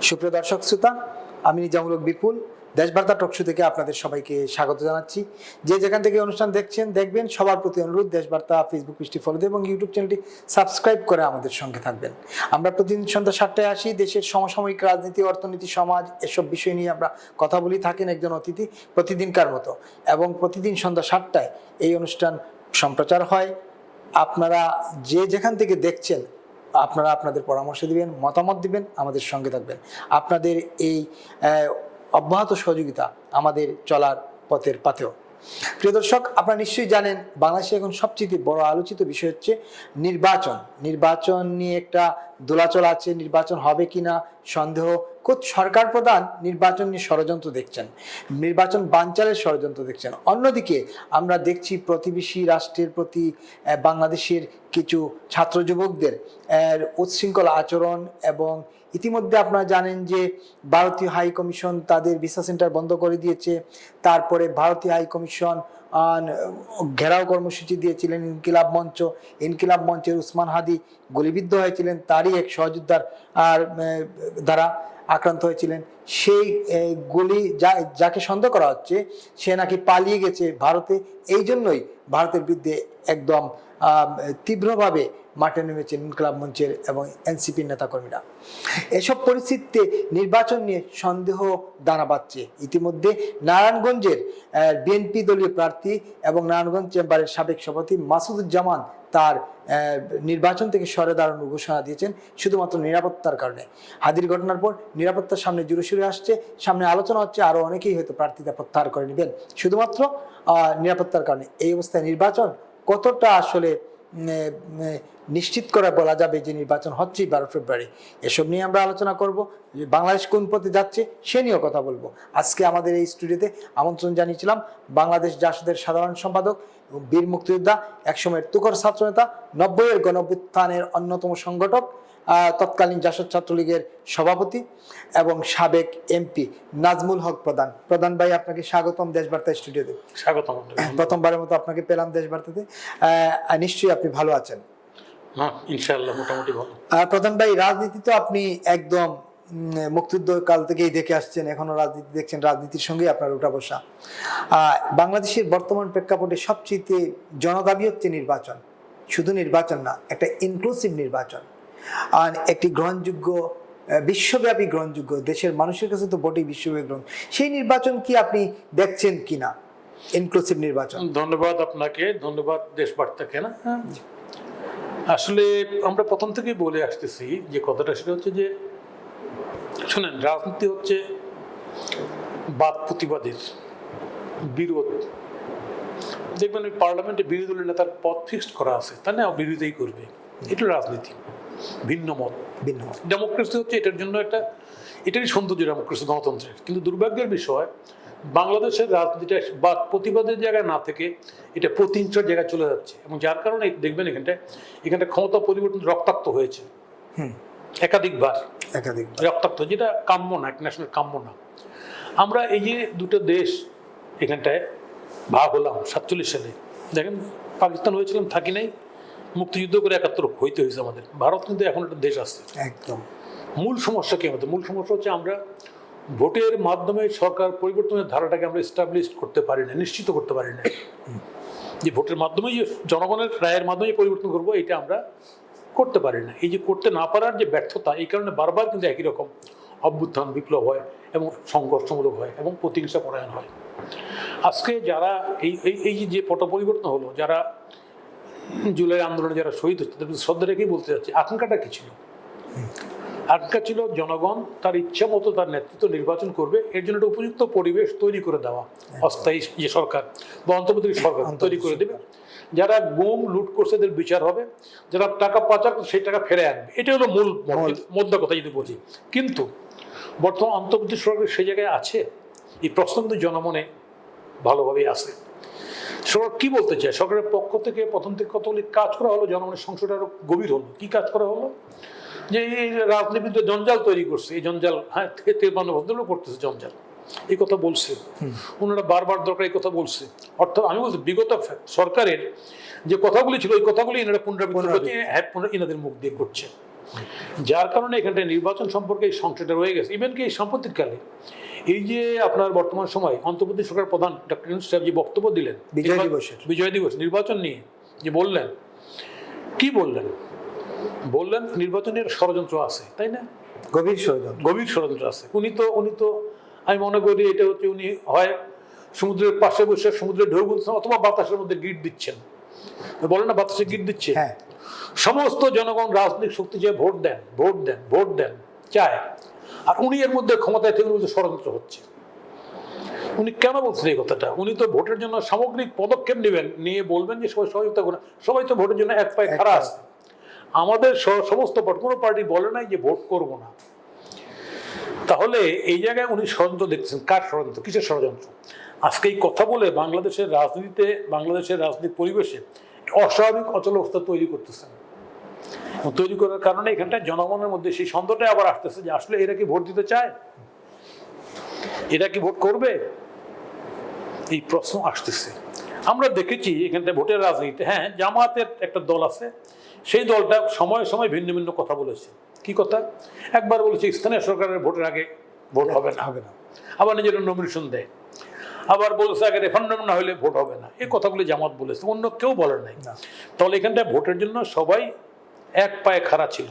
সুপ্রিয় দর্শক শ্রোতা, আমি নিজামুল হক বিপুল দেশবার্তা টকশো থেকে আপনাদের সবাইকে স্বাগত জানাচ্ছি। যে যেখান থেকে অনুষ্ঠান দেখছেন দেখবেন, সবার প্রতি অনুরোধ দেশবার্তা ফেসবুক পেজটি ফলো দিয়ে এবং ইউটিউব চ্যানেলটি সাবস্ক্রাইব করে আমাদের সঙ্গে থাকবেন। আমরা প্রতিদিন সন্ধ্যা 7টায় আসি। দেশের সমসাময়িক রাজনীতি, অর্থনীতি, সমাজ এসব বিষয় নিয়ে আমরা কথা বলি, থাকেন একজন অতিথি প্রতিদিনকার মতো, এবং প্রতিদিন সন্ধ্যা 7টায় এই অনুষ্ঠান সম্প্রচার হয়। আপনারা যে যেখান থেকে দেখছেন, আপনারা আপনাদের পরামর্শ দিবেন, মতামত দিবেন, আমাদের সঙ্গে থাকবেন। আপনাদের এই অব্যাহত সহযোগিতা আমাদের চলার পথের পাথেও। প্রিয় দর্শক, আপনারা নিশ্চয়ই জানেন বাংলাদেশে এখন সবচেয়ে বড় আলোচিত বিষয় হচ্ছে নির্বাচন। নির্বাচন নিয়ে একটা দোলাচল আছে, নির্বাচন হবে কিনা সন্দেহ। খোদ সরকার প্রধান নির্বাচন নিয়ে ষড়যন্ত্র দেখছেন, নির্বাচন বানচালের ষড়যন্ত্র দেখছেন। অন্যদিকে আমরা দেখছি প্রতিবেশী রাষ্ট্রের প্রতি বাংলাদেশের কিছু ছাত্র যুবকদের উচ্ছৃঙ্খল আচরণ, এবং ইতিমধ্যে আপনারা জানেন যে ভারতীয় হাই কমিশন তাদের ভিসা সেন্টার বন্ধ করে দিয়েছে। তারপরে ভারতীয় হাই কমিশন ঘেরাও কর্মসূচি দিয়েছিলেন ইনকিলাব মঞ্চের উসমান হাদি গুলিবিদ্ধ হয়েছিলেন, তারই এক সহযোদ্ধার দ্বারা আক্রান্ত হয়েছিলেন। সেই গুলি যাকে সন্দেহ করা হচ্ছে সে নাকি পালিয়ে গেছে ভারতে। এই জন্যই ভারতের বিরুদ্ধে একদম তীব্রভাবে মাঠে নেমেছেন ইনকিলাব মঞ্চের এবং এনসিপির নেতাকর্মীরা। এসব পরিস্থিতিতে নির্বাচন নিয়ে সন্দেহ দানা বাঁধছে। ইতিমধ্যে নারায়ণগঞ্জের বিএনপি দলীয় প্রার্থী এবং নারায়ণগঞ্জ চেম্বারের সাবেক সভাপতি মাসুদুজ্জামান তার নির্বাচন থেকে সরে দাঁড়ানোর ঘোষণা দিয়েছেন শুধুমাত্র নিরাপত্তার কারণে। হাদির ঘটনার পর নিরাপত্তার সামনে জোরে আসছে, সামনে আলোচনা হচ্ছে, আরো অনেকেই হয়তো প্রার্থিতা প্রত্যাহার করে নেবেন শুধুমাত্র নিরাপত্তার কারণে। এই অবস্থায় নির্বাচন কতটা আসলে নিশ্চিত করে বলা যাবে যে নির্বাচন হচ্ছে 12 ফেব্রুয়ারি, এসব নিয়ে আমরা আলোচনা করব। বাংলাদেশ কোন পথে যাচ্ছে সে নিয়েও কথা বলবো। আজকে আমাদের এই স্টুডিওতে আমন্ত্রণ জানিয়েছিলাম বাংলাদেশ জাসদের সাধারণ সম্পাদক, বীর মুক্তিযোদ্ধা, একসময়ের তুখর ছাত্রনেতা, 90-এর গণঅভ্যুত্থানের অন্যতম সংগঠক, তৎকালীন জাসদ ছাত্রলীগের সভাপতি এবং সাবেক এমপি নাজমুল হক প্রধান। প্রধান ভাই, আপনাকে স্বাগতম দেশবার্তা স্টুডিওতে। স্বাগতম। প্রথমবারের মতো আপনাকে পেলাম দেশবার্তাতে। নিশ্চয়ই আপনি ভালো আছেন? হ্যাঁ, ইনশাআল্লাহ মোটামুটি ভালো। প্রধান ভাই, রাজনীতি তো আপনি একদম মুক্তিযুদ্ধ কাল থেকেই দেখে আসছেন, এখনো রাজনীতি দেখছেন, রাজনীতির সঙ্গে আপনার উঠা বসা। বাংলাদেশের বর্তমান প্রেক্ষাপটে সবচেয়ে জনদাবি হচ্ছে নির্বাচন। শুধু নির্বাচন না, একটা ইনক্লুসিভ নির্বাচন, আর একটি গ্রহণযোগ্য, বিশ্বব্যাপী গ্রহণযোগ্য, দেশের মানুষের কাছে তো বটেই বিশ্বব্যাপী গ্রহণ। সেই নির্বাচন কি আপনি দেখছেন কিনা, ইনক্লুসিভ নির্বাচন? ধন্যবাদ আপনাকে, ধন্যবাদ দেশবার্তাকে। না, আসলে আমরা প্রথম থেকেই বলে আসতেছি যে কথাটা, সেটা হচ্ছে যে শোনেন, রাজনীতি হচ্ছে বাদ প্রতিবাদের বিরোধ। দেখবেন ওই পার্লামেন্টে বিরোধী দলের নেতার পদ ফিক্সড করা আছে, তা না বিরোধী করবে, এটা রাজনীতি। ভিন্ন মত, ডেমোক্রেসি হচ্ছে এটার জন্য এটারই সৌন্দর্য ডেমোক্রেসি, গণতন্ত্রের। কিন্তু দুর্ভাগ্যের বিষয়, বাংলাদেশের রাজনীতিটা বা প্রতিবাদের জায়গায় না থেকে এটা প্রতিহিংসার জায়গায় চলে যাচ্ছে, এবং যার কারণে দেখবেন এখানটা ক্ষমতা পরিবর্তন রক্তাক্ত হয়েছে একাধিকবার রক্তাক্ত, যেটা কাম্য না, ন্যাশনাল কাম্য না। আমরা এই যে দুটো দেশ এখানটায় ভাগ হলাম 47 সালে, দেখেন পাকিস্তান হয়েছিলাম, থাকি নাই, মুক্তিযুদ্ধ করে 71 হইতে হয়েছে আমাদের। ভারত কিন্তু এখন একটা দেশ আছে। একদম মূল সমস্যা কি আমাদের? মূল সমস্যা হচ্ছে আমরা ভোটের মাধ্যমে সরকার পরিবর্তনের ধারাটাকে আমরা এস্টাবলিশ করতে পারি না, নিশ্চিত করতে পারি না। যে ভোটের মাধ্যমে যে জনগণের রায়ের মাধ্যমে পরিবর্তন করবো, এটা আমরা করতে পারি না। এই যে করতে না পারার যে ব্যর্থতা, এই কারণে বারবার কিন্তু একই রকম অভ্যুত্থান, বিপ্লব হয় এবং সংঘর্ষমূলক হয় এবং প্রতিহিংসা পরায়ণ হয়। আজকে যারা এই যে পট পরিবর্তন হলো, যারা জুলাই আন্দোলনে যারা শহীদ হচ্ছে, তাদের শ্রদ্ধা রেখেই বলতে যাচ্ছে, আকাঙ্ক্ষাটা কি ছিল? আকাঙ্ক্ষা ছিল জনগণ তার ইচ্ছা মতো তার নেতৃত্ব নির্বাচন করবে, এর জন্য একটা উপযুক্ত পরিবেশ তৈরি করে দেওয়া, অস্থায়ী যে সরকার বা অন্তর্বর্তী সরকার তৈরি করে দেবে। যারা গুম লুট করছে এদের বিচার হবে, যারা টাকা পাচার করছে সেই টাকা ফেরে আনবে। এটা হলো মূল মধ্য কথা যদি বলি। কিন্তু বর্তমান অন্তর্বর্তী সরকার সেই জায়গায় আছে, এই প্রশ্ন কিন্তু জনমনে ভালোভাবেই আছে। সরকার কি বলতে চায়? সরকারের পক্ষ থেকে প্রথম থেকে কতগুলি কাজ করা হলো, জনগণের সংসদ আরো গভীর হলো। কি কাজ করা হলো? যে এই রাজনীতিবিদ জঞ্জাল তৈরি করছে, এই জঞ্জাল, হ্যাঁ, ভদ্রলোক করতেছে জঞ্জাল, এই কথা বলছে ওনারা বারবার, দরকার এই কথা বলছে। অর্থাৎ আমি বলছি, বিগত সরকারের যে কথাগুলি ছিল, ওই কথাগুলি এনারা পুনরাবৃত্তি করছে, এনাদের মুখ দিয়ে করছে। যার কারণে এখানটায় নির্বাচন সম্পর্কে এই সংশয়টা রয়ে গেছে। ইভেন কি এই সাম্প্রতিককালে এই যে আপনার বর্তমান সময় অন্তর্বর্তী সরকার প্রধান ডক্টর ইউনূস সাহেব যে বক্তব্য দিলেন বিজয় দিবস নির্বাচন নিয়ে যে বললেন, কি বললেন? বললেন নির্বাচনের ষড়যন্ত্র আছে, তাই না? গভীর ষড়যন্ত্র আছে। উনি তো আমি মনে করি এটা হচ্ছে উনি হয় সমুদ্রের পাশে বসে সমুদ্রের ঢেউ গুনছেন অথবা বাতাসের মধ্যে গিট দিচ্ছেন। বলে না বাতাসে গিট দিচ্ছে। সমস্ত জনগণ রাজনৈতিক শক্তি যে ভোট দেন চায়, আর উনি এর মধ্যে ক্ষমতায় থেকে ষড়যন্ত্র হচ্ছে। উনি কেন বলছেন এই কথাটা? উনি তো ভোটের জন্য সামগ্রিক পদক্ষেপ নেবেন, নিয়ে বলবেন যে সবাই সহযোগিতা করুন। সবাই তো ভোটের জন্য এক পায়ে খাড়া আছে। আমাদের সমস্ত কোনো পার্টি বলে নাই যে ভোট করব না। তাহলে এই জায়গায় উনি ষড়যন্ত্র দেখছেন। কার ষড়যন্ত্র? কিসের ষড়যন্ত্র? আজকে এই কথা বলে বাংলাদেশের রাজনৈতিক পরিবেশে অস্বাভাবিক অচল অবস্থা তৈরি করতেছেন। তৈরি করার কারণে এখানটায় জনগণের মধ্যে সেই সন্দেহটা আবার আসতেছে যে আসলে এরা কি ভোট দিতে চায়, এরা কি ভোট করবে, এই প্রশ্ন আসতেছে। আমরা দেখেছি এখানটায় ভোটের রাজনীতিতে, হ্যাঁ, জামায়াতের একটা দল আছে, সেই দলটা সময়ে সময়ে ভিন্ন ভিন্ন কথা বলেছে। কি কথা? একবার বলেছে স্থানীয় সরকারের ভোটের আগে ভোট হবে না, আবার নিজের নমিনেশন দেয়। আবার বলছে আগে রেফারেন্ডাম না হলে ভোট হবে না। এই কথাগুলি জামাত বলেছে, অন্য কেউ বলে নাই। তাহলে এখানটায় ভোটের জন্য সবাই এক পায়ে খাড়া ছিল।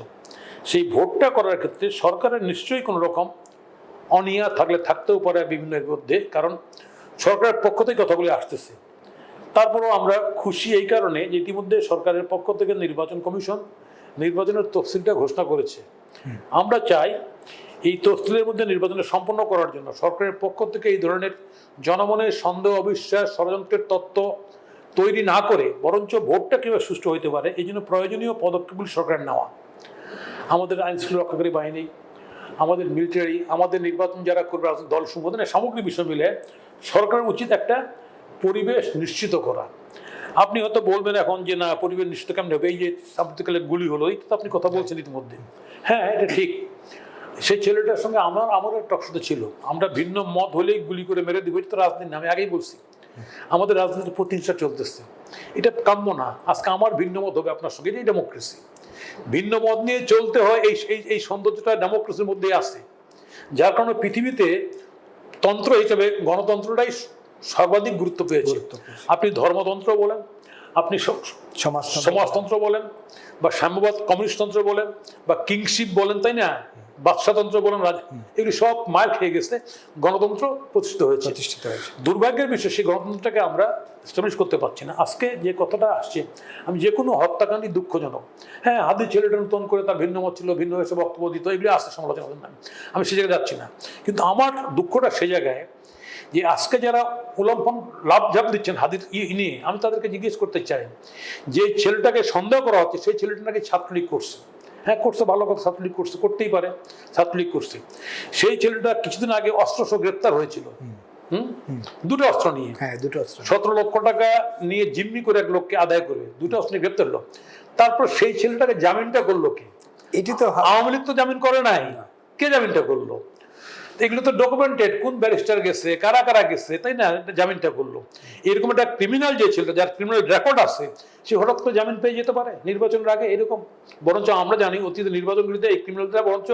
সেই ভোটটা করার ক্ষেত্রে সরকারের নিশ্চয়ই কোনো রকম অনীহা থাকতেও পারে বিভিন্নের মধ্যে, কারণ সরকারের পক্ষ থেকে কথাগুলি আসতেছে। তারপরেও আমরা খুশি এই কারণে যে ইতিমধ্যে সরকারের পক্ষ থেকে নির্বাচন কমিশন নির্বাচনের তফসিলটা ঘোষণা করেছে। আমরা চাই এই তফসিলের মধ্যে নির্বাচনে সম্পন্ন করার জন্য সরকারের পক্ষ থেকে এই ধরনের জনমনের সন্দেহ, অবিশ্বাস, ষড়যন্ত্রের তত্ত্ব তৈরি না করে বরঞ্চ ভোটটা কীভাবে সুষ্ঠু হইতে পারে এই জন্য প্রয়োজনীয় পদক্ষেপগুলি সরকারের নেওয়া। আমাদের আইনশৃঙ্খলা রক্ষাকারী বাহিনী, আমাদের মিলিটারি, আমাদের নির্বাচন যারা করবে দল সংগঠনের সামগ্রিক বিষয় মিলে সরকারের উচিত একটা পরিবেশ নিশ্চিত করা। আপনি হয়তো বলবেন এখন যে না, পরিবেশ নিশ্চিত কেমন হবে? এই যে সাম্প্রতিককালে গুলি হলো, এই তো আপনি কথা বলছেন ইতিমধ্যে। হ্যাঁ, এটা ঠিক। সেই ছেলেটার সঙ্গে আমারও একটা অসুবিধা ছিল। আমরা ভিন্ন মত হলেই গুলি করে মেরে দিব, এটা তো রাজনীতি না। আমি আগেই বলছি আমাদের রাজনীতির প্রতিহিংসা চলতেছে, এটা কাম্য না। আজকে আমার ভিন্ন মত হবে আপনার সঙ্গে, এটাই ডেমোক্রেসি। ভিন্ন মত নিয়ে চলতে হয়, এই সৌন্দর্যটা ডেমোক্রেসির মধ্যেই আছে। যার কারণে পৃথিবীতে তন্ত্র হিসেবে গণতন্ত্রটাই সর্বাধিক গুরুত্ব পেয়েছে। আপনি ধর্মতন্ত্র বলেন, আপনি সমাজতন্ত্র বলেন, বা সাম্যবাদ কমিউনিস্টতন্ত্র বলেন, বা কিংশিপ বলেন, তাই না, বাদশাতন্ত্র বলেন, এগুলি সব মার খেয়ে গেছে, গণতন্ত্র প্রতিষ্ঠিত হয়েছে। দুর্ভাগ্যের বিষয় সেই গণতন্ত্রটাকে আমরা এস্টাবলিশ করতে পারছি না। আজকে যে কথাটা আসছে, আমি যে কোনো হত্যাকাণ্ডই দুঃখজনক। হ্যাঁ, হাদি ছেলেটা নতুন করে তার ভিন্ন মত ছিল, ভিন্ন এসে বক্তব্য দিত, এগুলি আসছে সমালোচনা করেন, আমি সে জায়গায় যাচ্ছি না। কিন্তু আমার দুঃখটা সে জায়গায় যে আজকে যারা উলম্ফন লাভ ঝাপ দিচ্ছেন হাদির নিয়ে, আমি তাদেরকে জিজ্ঞেস করতে চাই যে ছেলেটাকে সন্দেহ করা হচ্ছে সেই ছেলেটা নাকি ছাত্রলীগ করছে। হ্যাঁ, করছে, ভালো কথা, ছাত্রলীগ করছে, করতেই পারে, ছাত্রলীগ করছে। সেই ছেলেটা কিছুদিন আগে অস্ত্রসহ গ্রেপ্তার হয়েছিল, দুটো অস্ত্র নিয়ে। 17 লক্ষ টাকা নিয়ে জিম্মি করে এক লোককে আদায় করে দুটো অস্ত্র নিয়ে গ্রেপ্তার হলো। তারপর সেই ছেলেটাকে জামিনটা করলো কে? এটি তো আওয়ামী লীগ তো জামিন করে নাই, কে জামিনটা করলো? এগুলো তো ডকুমেন্টেড, কোন ব্যারিস্টার গেছে, কারা কারা গেছে, তাই না, জামিনটা করলো। এরকম একটা ক্রিমিনাল যে ছিল, যার ক্রিমিনাল রেকর্ড আছে, সে হঠাৎ করে জামিন পেয়ে যেতে পারে নির্বাচনের আগে? এরকম বরঞ্চ আমরা জানি অতীতে নির্বাচনগুলিতে এই ক্রিমিনালরা বরঞ্চ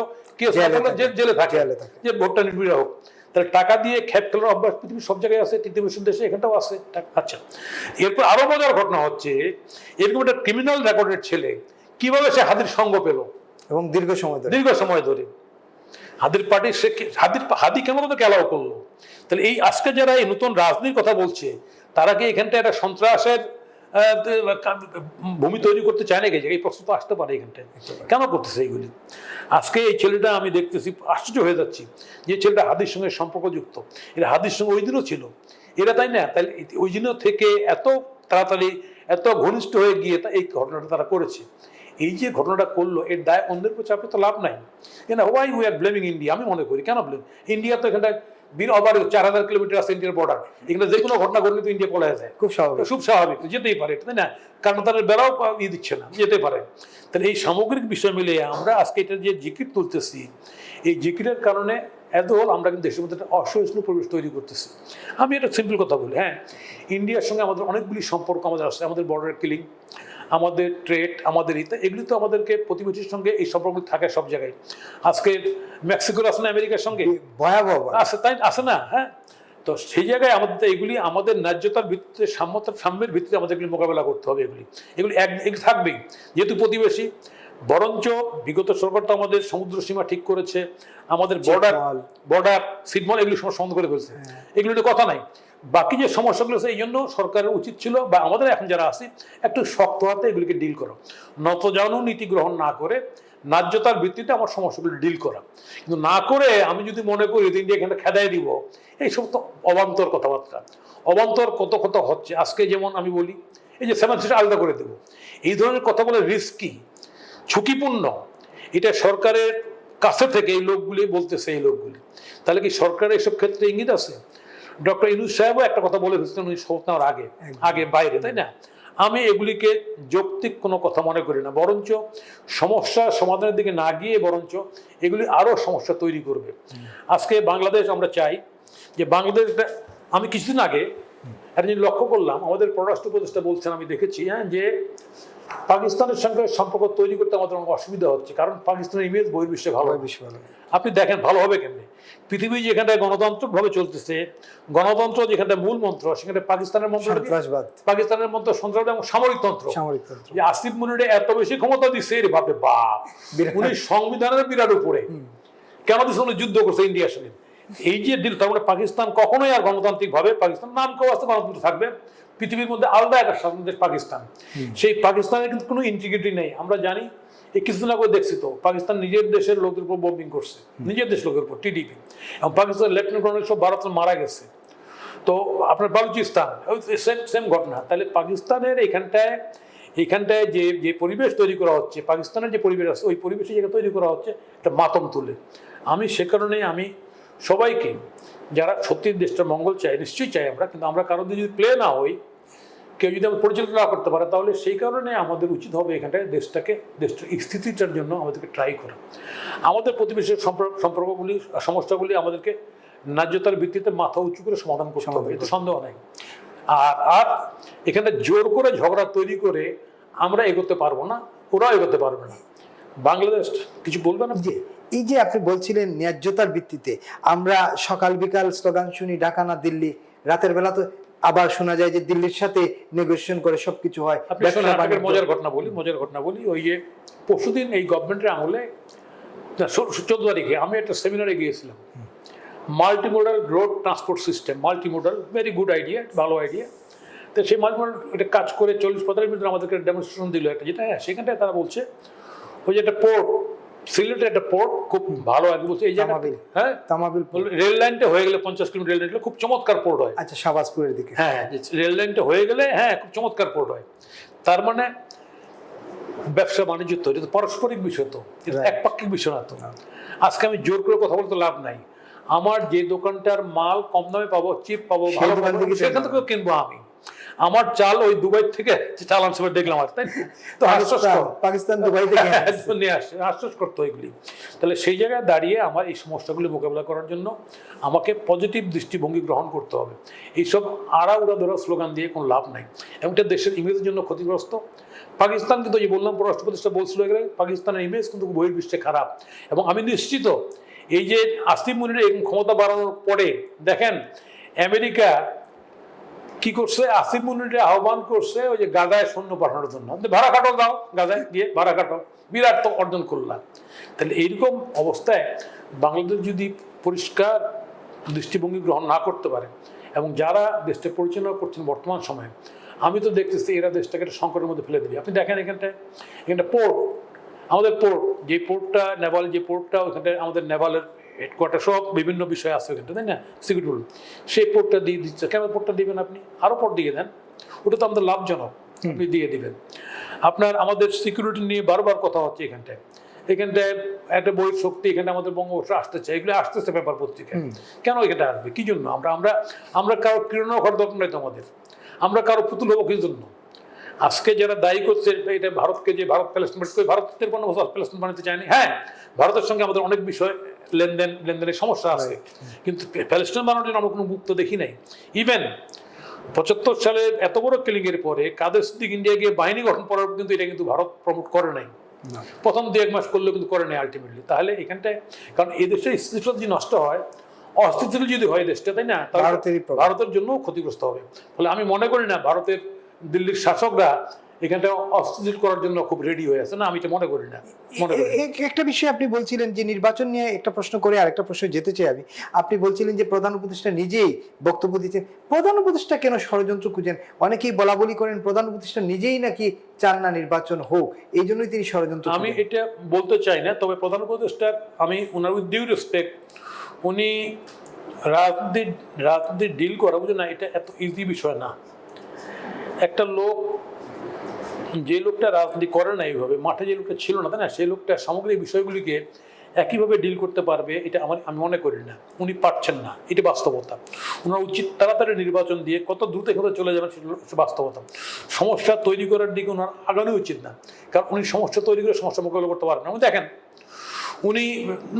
জেলে থাকে, যে ভোটটা নির্বিড় হোক। তাহলে টাকা দিয়ে খ্যাপ খেলার অভ্যাস পৃথিবীর সব জায়গায় আছে, তৃতীয় দেশে এখানটাও আছে। আচ্ছা, এরপর আরো মজার ঘটনা হচ্ছে, এরকম একটা ক্রিমিনাল রেকর্ডের ছেলে কিভাবে সে হাদির সঙ্গ পেল, এবং দীর্ঘ সময় ধরে হাদির পার্টি, সে হাদি কেন তাদেরকে অ্যালাউ করলো? তাহলে এই আজকে যারা এই নতুন রাজনীতির কথা বলছে, তারা কি এখানটা একটা সন্ত্রাসের ভূমি তৈরি করতে চায় নাকি? এই প্রশ্ন তো আসতে পারে এখানটায়, কেন করতেছে এইগুলি? আজকে এই ছেলেটা আমি দেখতেছি, আশ্চর্য হয়ে যাচ্ছি, যে ছেলেটা হাদির সঙ্গে সম্পর্কযুক্ত, এরা হাদির সঙ্গে ওই দিনও ছিল এরা, তাই না? তাহলে ওই দিনও থেকে এত তাড়াতাড়ি এত ঘনিষ্ঠ হয়ে গিয়ে এই ঘটনাটা তারা করেছে। এই যে ঘটনাটা করলো, এর দায় অন্যের উপর চাপে তো লাভ নাই। Why we are blaming India? আমি মনে করি কেন ব্লেম ইন্ডিয়া? তো এখানটা 4000 কিলোমিটার আছে ইন্ডিয়ার বর্ডার, এখানে যে কোনো ঘটনা ঘটলে তো ইন্ডিয়া পলায় যায়, খুব স্বাভাবিক, যেতেই পারে, তাই না? কারণ তাদের বেড়াও দিচ্ছে না, যেতে পারে। তাহলে এই সামগ্রিক বিষয় মিলে আমরা আজকে এটা যে জিকির তুলতেছি, এই জিকিরের কারণে আমরা কিন্তু দেশের মধ্যে একটা অসহিষ্ণু পরিবেশ তৈরি করতেছি। আমি একটা সিম্পল কথা বলি, হ্যাঁ, ইন্ডিয়ার সঙ্গে আমাদের অনেকগুলি সম্পর্ক আমাদের আছে, আমাদের বর্ডার কিলিং, আমাদের ট্রেড, আমাদের এগুলি তো আমাদেরকে প্রতিবেশীর সঙ্গে এই সম্পর্ক থাকে সব জায়গায়। আজকে মেক্সিকোর আছে না আমেরিকার সঙ্গে, ভয়াবহ আছে তাই আছে না? হ্যাঁ, তো সেই জায়গায় আমাদের এগুলি আমাদের ন্যায্যতার ভিত্তিতে, সাম্যের ভিত্তিতে আমাদের এগুলি মোকাবেলা করতে হবে। এগুলি এগুলি থাকবেই, যেহেতু প্রতিবেশী। বরঞ্চ বিগত সরকার তো আমাদের সমুদ্র সীমা ঠিক করেছে, আমাদের বর্ডার সিটমল এগুলি সমস্যা বন্ধ করে ফেলছে, এগুলো কথা নাই। বাকি যে সমস্যাগুলো আছে, এই জন্য সরকারের উচিত ছিল, বা আমাদের এখন যারা আছে, একটু শক্ত হাতে এগুলিকে ডিল করো, নতজানু নীতি গ্রহণ না করে ন্যায্যতার ভিত্তিতে আমার সমস্যাগুলো ডিল করা। কিন্তু না করে আমি যদি মনে করি ইন্ডিয়া এখানে খেদাই দিব, এইসব তো অবান্তর কথাবার্তা, অবান্তর কত কথা হচ্ছে। আজকে যেমন আমি বলি, এই যে 7 সিটার আলাদা করে দেবো, এই ধরনের কথা বলে রিস্কি, ঝুঁকিপূর্ণ। এটা সরকারের কাছে থেকে এই লোকগুলি বলতেছে, এই লোকগুলি, তাহলে কি সরকারের এসব ক্ষেত্রে ইঙ্গিত আছে? ডক্টর ইউনূস সাহেবও একটা কথা বলে ফেলছেন উনি শপথ নেওয়ার আগে বাইরে, তাই না? আমি এগুলিকে যৌক্তিক কোনো কথা মনে করি না, বরঞ্চ সমস্যা সমাধানের দিকে না গিয়ে বরঞ্চ এগুলি আরও সমস্যা তৈরি করবে। আজকে বাংলাদেশ আমরা চাই যে বাংলাদেশ, আমি কিছুদিন আগে একটা জিনিস লক্ষ্য করলাম, আমাদের পররাষ্ট্র উপদেষ্টা বলছেন, আমি দেখেছি, হ্যাঁ, যে পাকিস্তানের সঙ্গে সম্পর্ক তৈরি করতে আমাদের অনেক অসুবিধা হচ্ছে, কারণ পাকিস্তানের ইমেজ বহির্বিশ্বে ভালো। আপনি দেখেন ভালো হবে কেমনি? পৃথিবী যেখানটায় গণতান্ত্রিকভাবে চলতেছে, গণতন্ত্র যেখানটা মূল মন্ত্র, সেখানে পাকিস্তানের মন্ত্র সন্ত্রাসবাদ এবং সামরিকতন্ত্র। যে আসিফ মুনির এত বেশি ক্ষমতা দিচ্ছে, এর ভাবে বাপ, উনি সংবিধানের বিরাট উপরে কেন দিচ্ছে? উনি যুদ্ধ করছে ইন্ডিয়ার সঙ্গে, এই যে দিল। তার মানে পাকিস্তান কখনোই আর গণতান্ত্রিক ভাবে, পাকিস্তান নাম কেউ আসতে গণতন্ত্র থাকবে, পৃথিবীর মধ্যে আলাদা একটা স্বাধীন দেশ পাকিস্তান। সেই পাকিস্তানের কিন্তু কোনো ইন্টিগ্রিটি নেই। আমরা জানি, এই কিছুদিন আগে দেখছি তো, পাকিস্তান নিজের দেশের লোকদের উপর বম্বিং করছে, নিজের দেশের লোকের উপর, টিডিপি, এবং পাকিস্তানের লেফটেন্যান্ট কর্নেল সব ভারতে মারা গেছে। তো আপনার বালুচিস্তান সেম ঘটনা। তাহলে পাকিস্তানের এইখানটায় যে পরিবেশ তৈরি করা হচ্ছে, পাকিস্তানের যে পরিবেশ আছে, ওই পরিবেশে যেটা তৈরি করা হচ্ছে, একটা মাতম তুলে। আমি সে কারণে আমি সবাইকে, যারা সত্যি দেশটা মঙ্গল চাই, নিশ্চয়ই চাই আমরা, কিন্তু আমরা কারোর যদি প্লে না হই, কেউ যদি আমরা পরিচালনা না করতে পারে, তাহলে সেই কারণে আমাদের উচিত হবে এখানটায় দেশটার স্থিতিটার জন্য আমাদেরকে ট্রাই করা। আমাদের প্রতিবেশীর সম্পর্কগুলি, সমস্যাগুলি আমাদেরকে ন্যায্যতার ভিত্তিতে মাথা উঁচু করে সমাধান করতে হবে, এতে সন্দেহ নাই। আর এখানে জোর করে ঝগড়া তৈরি করে আমরা এগোতে পারবো না, ওরাও এগোতে পারবে না। বাংলাদেশ কিছু বলবে না? এই যে আপনি বলছিলেন ন্যায্যতার ভিত্তিতে, আমরা সকাল বিকাল স্লোগান শুনি ঢাকা না দিল্লি, রাতের বেলা তো আবার শোনা যায় যে দিল্লির সাথে নেগোসিয়েশন করে সবকিছু হয়। মজার ঘটনা বলি, ওই যে পরশুদিন এই গভর্নমেন্টের আমলে 14 তারিখে আমি একটা সেমিনারে গিয়েছিলাম, multimodal road transport system. Multimodal very good idea, ভালো আইডিয়া। তো সেই মাল্টিমোডাল এটা কাজ করে 40-45 মিনিট আমাদেরকে ডেমনস্ট্রেশন দিল একটা, যেটা সেখানটায় তারা বলছে ওই যে একটা পোর্ট, সিলেটের একটা পোর্ট খুব ভালো আগে বলছে, এই জায়গা, হ্যাঁ, তামাবিল রেল লাইনটা হয়ে গেলে 50 কিলোমিটার রেল লাইন খুব চমৎকার পোর্ট হয়। আচ্ছা, শাহবাজপুরের দিকে, হ্যাঁ, রেল লাইনটা হয়ে গেলে, হ্যাঁ, খুব চমৎকার পোর্ট হয়। তার মানে ব্যবসা বাণিজ্য তো এটা তো পারস্পরিক বিষয়, তো এটা একপাক্ষিক বিষয় না। তো আজকে আমি জোর করে কথা বলতে লাভ নাই। আমার যে দোকানটার মাল কম দামে পাবো, চিপ পাবো, ভালো পাবো, সেখান থেকেও কিনবো আমি। আমার চাল ওই দুবাই থেকে চাল আনছে দেখলাম, আর তাই তো পাকিস্তান দুবাই থেকে নিয়ে আসছে, আশ্বাস করতো এগুলি। তাহলে সেই জায়গায় দাঁড়িয়ে আমার এই সমস্যাগুলি মোকাবিলা করার জন্য আমাকে পজিটিভ দৃষ্টিভঙ্গি গ্রহণ করতে হবে। এইসব আড়াউড়া ধরা স্লোগান দিয়ে কোনো লাভ নাই, এবং এটা দেশের ইমেজের জন্য ক্ষতিগ্রস্ত। পাকিস্তান কিন্তু যে বললাম, পররাষ্ট্র উপদেষ্টা বলছিল, পাকিস্তানের ইমেজ কিন্তু বহির্বিশ্বে খারাপ। এবং আমি নিশ্চিত এই যে আসিফ মুনির এই ক্ষমতা বাড়ানোর পরে দেখেন আমেরিকা কি করছে, আসিফ মুনির আহ্বান করছে ওই যে গাজায় সৈন্য পাঠানোর জন্য, ভাড়া খাটো দাও, গাজায় গিয়ে ভাড়া খাটো, বিরাট তো অর্জন করলাম। তাহলে এইরকম অবস্থায় বাংলাদেশ যদি পরিষ্কার দৃষ্টিভঙ্গি গ্রহণ না করতে পারে, এবং যারা দেশটা পরিচালনা করছেন বর্তমান সময়ে, আমি তো দেখতেছি এরা দেশটাকে একটা সংকটের মধ্যে ফেলে দেবে। আপনি দেখেন এখানটা পোর্ট, আমাদের পোর্ট, যে পোর্টটা নেভাল, যে পোর্টটা ওইখানটায় আমাদের নেভালের হেডকোয়ার্টার, সব বিভিন্ন বিষয় আছে ওইখানটা, তাই না, সিকিউরিটি, সেই পোর্টটা দিয়ে দিচ্ছে। কেন পোর্টটা দিবেন আপনি? আরও পোর্ট দিয়ে দেন, ওটা তো আমাদের লাভজনক, আপনি দিয়ে দিবেন। আপনার আমাদের সিকিউরিটি নিয়ে বারবার কথা হচ্ছে এখানটায় একটা বইয়ের শক্তি, এখানে আমাদের বঙ্গবর্ষ আসতে চাই, এগুলো আসতেছে পেপার পত্রিকায়। কেন এখানে আসবে? কি জন্য? আমরা কারো কিরণও ঘর দরকার নাই তো আমাদের, আমরা কারো পুতুল হবো কি জন্য? আজকে যারা দায়ী করছে এটা ভারতকে, যে ভারত প্যালেস্টাইন, ভারতের কোনো প্যালেস্টাইন বানাতে চায়নি। হ্যাঁ, ভারতের সঙ্গে আমাদের অনেক বিষয় লেনদেনের সমস্যা আছে, কিন্তু প্যালেস্টাইন বানানোর জন্য আমরা কোনো মুক্ত দেখি নাই। ইভেন 75 সালে এত বড় কিলিং এর পরে কাদের সিদ্দিক ইন্ডিয়া গিয়ে বাহিনী গঠন করার কিন্তু এটা কিন্তু ভারত প্রমোট করে নাই, প্রথম 2-1 মাস করলেও কিন্তু করে নাই আলটিমেটলি। তাহলে এখানটায়, কারণ এই দেশের স্থিতিশীলতা যদি নষ্ট হয়, অস্থিতিশীল যদি হয় দেশটা, তাই না, ভারতের জন্য ক্ষতিগ্রস্ত হবে। ফলে আমি মনে করি না ভারতের দিল্লির শাসকরা এখানটা অস্থিতিশীল করার জন্য খুব রেডি হয়ে আছে, না আমি এটা মনে করি না। একটা বিষয় আপনি বলছিলেন যে নির্বাচন নিয়ে একটা প্রশ্ন করে আরেকটা প্রশ্ন যেতে চাই আমি। আপনি বলছিলেন যে প্রধান উপদেষ্টা নিজেই বক্তব্য দিচ্ছেন, প্রধান উপদেষ্টা কেন ষড়যন্ত্র খুঁজেন? অনেকেই বলা বলি করেন প্রধান উপদেষ্টা নিজেই নাকি চান না নির্বাচন হোক, এই জন্যই তিনি ষড়যন্ত্র। আমি এটা বলতে চাই না, তবে প্রধান উপদেষ্টার আমি ওনার উইথ ডিউ রেসপেক্ট, উনি রাজনীতি ডিল করা, বুঝে না, এটা এত ইজি বিষয় না। একটা লোক, যে লোকটা রাজনীতি করে না এইভাবে, মাঠে যে লোকটা ছিল না, তাই না, সেই লোকটা সামগ্রিক বিষয়গুলিকে একইভাবে ডিল করতে পারবে এটা আমি মনে করি না। উনি পারছেন না, এটা বাস্তবতা। ওনার উচিত তাড়াতাড়ি নির্বাচন দিয়ে কত দ্রুত এখানে চলে যাবেন সেটা বাস্তবতা। সমস্যা তৈরি করার দিকে ওনার আগানো উচিত না, কারণ উনি সমস্যা তৈরি করে সমস্যা মোকাবিলা করতে পারবেন না। উনি দেখেন, উনি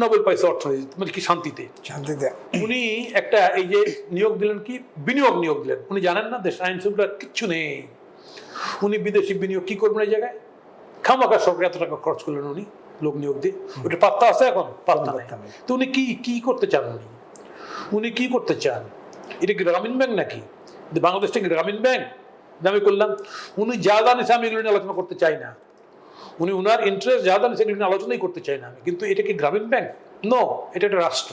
নোবেল পাইছে অর্থনীতি, মানে কি শান্তিতে, উনি একটা এই যে নিয়োগ দিলেন, কি বিনিয়োগ নিয়োগ দিলেন। উনি জানেন না দেশ আইন শৃঙ্খলা কিচ্ছু নেই, উনি বিদেশি বিনিয়োগ কি করবেন এই জায়গায়? খামাখা সরকার এত টাকা খরচ করলেন উনি লোক নিয়োগ দিয়ে, ওটা পাত্তা আছে এখন? পাত্তা নাই। তো উনি কি করতে চান? উনি কি করতে চান? এটা কি গ্রামীণ ব্যাংক নাকি? বাংলাদেশটা কি গ্রামীণ ব্যাংক? আমি করলাম, উনি যা জানিস আমি এগুলো নিয়ে আলোচনা করতে চাই না। উনি ওনার ইন্টারেস্ট যা জানিস এগুলো নিয়ে আলোচনাই করতে চাই না আমি। কিন্তু এটা কি গ্রামীণ ব্যাংক? নো, এটা একটা রাষ্ট্র।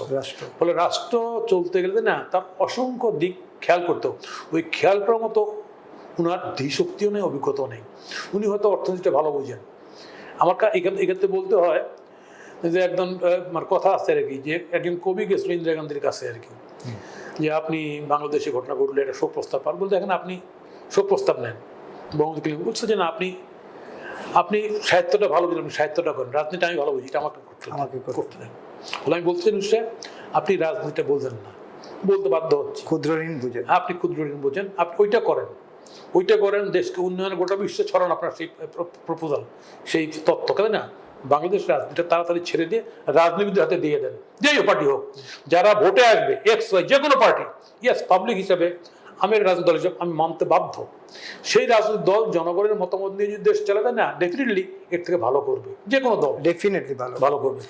ফলে রাষ্ট্র চলতে গেলে না তার অসংখ্য দিক খেয়াল করতে, ওই খেয়াল করার মতো ওনার ধীশক্তিও নেই, অভিজ্ঞতাও নেই। উনি হয়তো অর্থনীতিটা ভালো বোঝেন। আমার এক্ষেত্রে বলতে হয় যে একজন আমার কথা আছে আর কি, যে একজন কবি গেছিল ইন্দিরা গান্ধীর কাছে আর কি, যে আপনি বাংলাদেশে ঘটনা ঘটলে একটা শোক প্রস্তাব পান, বলতে এখন আপনি শোক প্রস্তাব নেন। বঙ্গবন্ধু বলছে যে না, আপনি সাহিত্যটা ভালো বুঝলেন, সাহিত্যটা করেন, রাজনীতি আমি ভালো বুঝি, এটা আমাকে করতে দেন। বলে আমি বলতে চাই নিশ্চয় আপনি রাজনীতিটা বোঝেন না, বলতে বাধ্য হচ্ছে। ক্ষুদ্র ঋণ বুঝেন আপনি, ক্ষুদ্র ঋণ বোঝেন, আপনি ওইটা করেন, দেশকে উন্নয়নের গোটা বিশ্বে ছড়ান আপনার সেই প্রপোজাল, সেই তত্ত্ব, তাই না। বাংলাদেশ রাজনীতিটা তাড়াতাড়ি ছেড়ে দিয়ে রাজনীতির হাতে দিয়ে দেন, যেই পার্টি হোক, যারা ভোটে আসবে এক্স ওয়াই যে কোনো পার্টি, ইয়েস পাবলিক হিসাবে আমি রাজনৈতিক দল হিসেবে আমি মানতে বাধ্য। সেই রাজনৈতিক দল জনগণের মতামত নিয়ে যদি দেশ চালাবে না, ডেফিনেটলি এর থেকে ভালো করবে, যে কোনো দল ডেফিনেটলি ভালো করবে।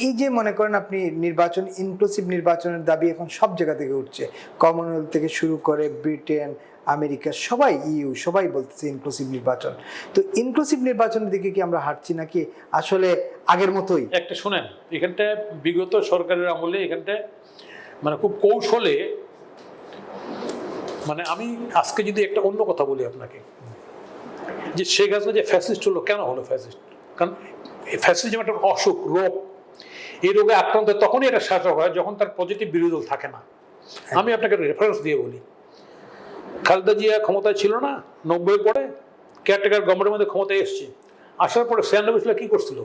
এই যে মনে করেন আপনি নির্বাচন, ইনক্লুসিভ নির্বাচনের দাবি এখন সব জায়গা থেকে উঠছে, কমনওয়েলথ থেকে শুরু করে ব্রিটেন, আমেরিকা, সবাই, ইউ সবাই বলতেছে ইনক্লুসিভ নির্বাচন। তো ইনক্লুসিভ নির্বাচনের দিকে কি আমরা হাঁটছি নাকি আসলে আগের মতোই? একটা শোনেন, এখানটা বিগত সরকারের আমলে এখানটা মানে খুব কৌশলে, মানে আমি আজকে যদি একটা অন্য কথা বলি আপনাকে, যে শেখ হাসিনা যে ফ্যাসিস্ট হলো, কেন হলো ফ্যাসিস্ট? কারণ ফ্যাসিজম একটা অসুখ, রোগ। এই রোগে আক্রান্ত তখনই এটা শাসক হয় যখন তার পজিটিভ বিরোধী দল থাকে না। আমি আপনাকে রেফারেন্স দিয়ে বলি, খালেদা জিয়া ক্ষমতায় ছিল না 90 পরে, কেয়ারটেকার গভর্নমেন্টের মধ্যে ক্ষমতায় এসছে, আসার পরে 96 সালে কি করছিল?